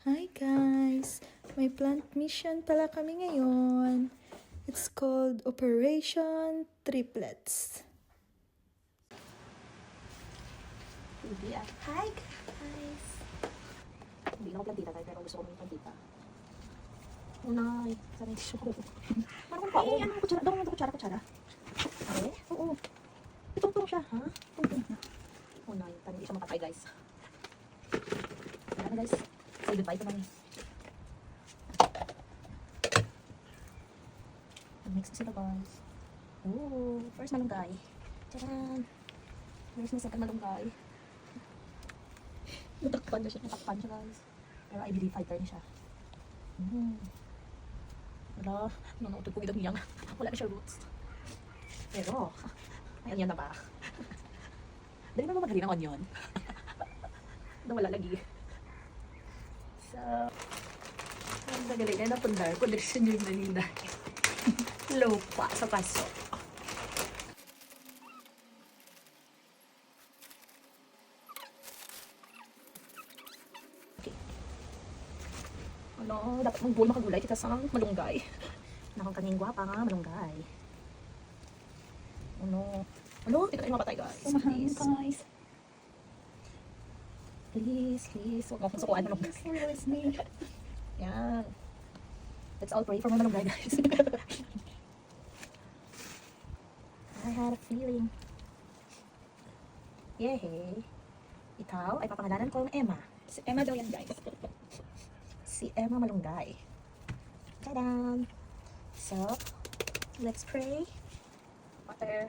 Hi guys! May plant mission pala kami ngayon. It's called Operation Triplets. Hindi ah. Hi guys! Hindi na ako plantita tayo, pero gusto ko may plantita. Unay, sana yung tissue ko. Parang pa, oh. Anong kutsara? Daw naman kutsara. Eh? Oo. Itong siya, ha? Itong na. Unay, para hindi siya makatay, guys. Wala na, guys. Say goodbye to mommy. Next na sila, guys. Oh, first malunggay. Tcharan! Where's my second malunggay? Natakpan siya, guys. Pero I believe fighter niya siya. Wala, nanonood ko gidang niyang. Wala na siya roots. Pero, ay onion na ba? Dali mo magaling ng onion. Wala lagi. So, ang nagaling na napundar ko dito sa New Manila. Low pa sa paso. Ano, dapat mag-bowl makagulay kita sa malunggay. Nakang kaning gwapa nga malunggay. Ano, tika tayo mapatay guys. Please. guys! Please. Huwag mo akong sukuan malunggay. Release me! Yan. Let's all pray for my malunggay guys. I had a feeling. Yehey. Ikaw ay papangalanan ko ang Emma. Si Emma daw yan guys. Si Emma Malunggay. Tadam! So, let's pray. Water.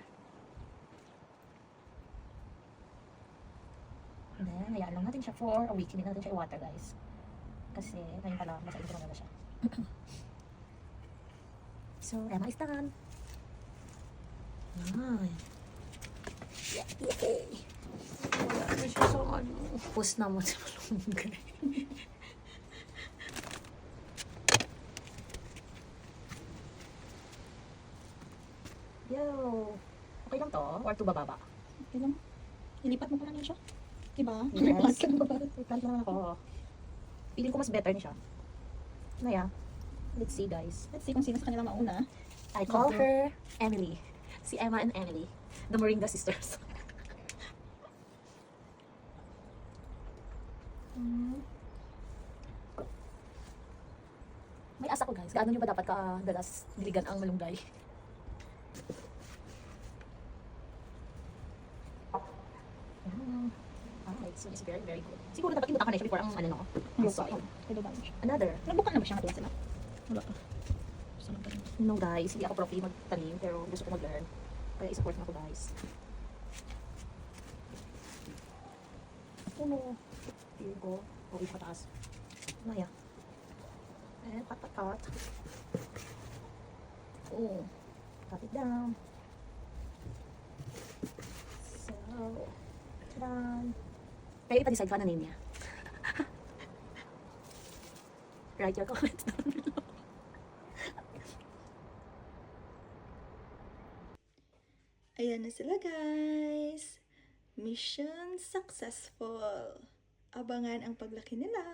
And then, hayaan lang natin siya for a week. Hindi natin siya i-water, guys. Kasi, ngayon pala, nasa intro na siya. So, Emma is done. Yan. Yay! Wala na siya sa ano. Pus naman sa malunggay. Yo! Okay lang to? Or to bababa? Okay lang. Ilipat mo pa lang siya. Diba? Yes. Plant na lang ako. Feeling ko mas better niya siya. Naya. Let's see guys. Let's see kung sino sa kanila mauna. I call her Emily. Si Emma and Emily. The Moringa sisters. May asa ko guys. Gaano nyo ba dapat kadalas diligan ang malunggay? So it's very, very good. Siguro dapat ibuta ka na siya before ang ano no? Ang soil. Pwede ba? Another. Nagbuka na ba siya nga sila? Wala pa. No guys, hindi ako profi magtanim pero gusto ko mag-learn. Kaya i-support mo ako guys. Puno. Here ko. Okay, pataas. Maya. And pat. Oh. Cut it down. So, ta-da! Kaya ipa-decide ka na name niya. Write your comments down below. Ayan na sila guys! Mission successful! Abangan ang paglaki nila!